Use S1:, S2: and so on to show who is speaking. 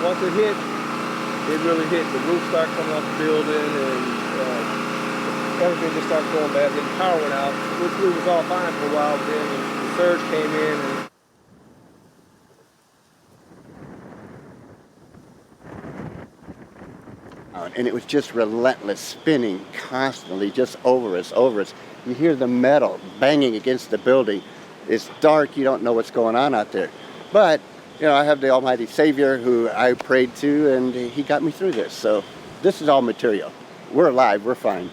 S1: once it hit, it really hit. The roof started coming off the building, and everything just started going bad. Then the power went out, which we was all fine for a while. But then the surge came in, and
S2: and it was just relentless, spinning constantly, just over us, over us. You hear the metal banging against the building. It's dark, you don't know what's going on out there. But, you know, I have the Almighty Savior who I prayed to, and he got me through this. So this is all material. We're alive, we're fine.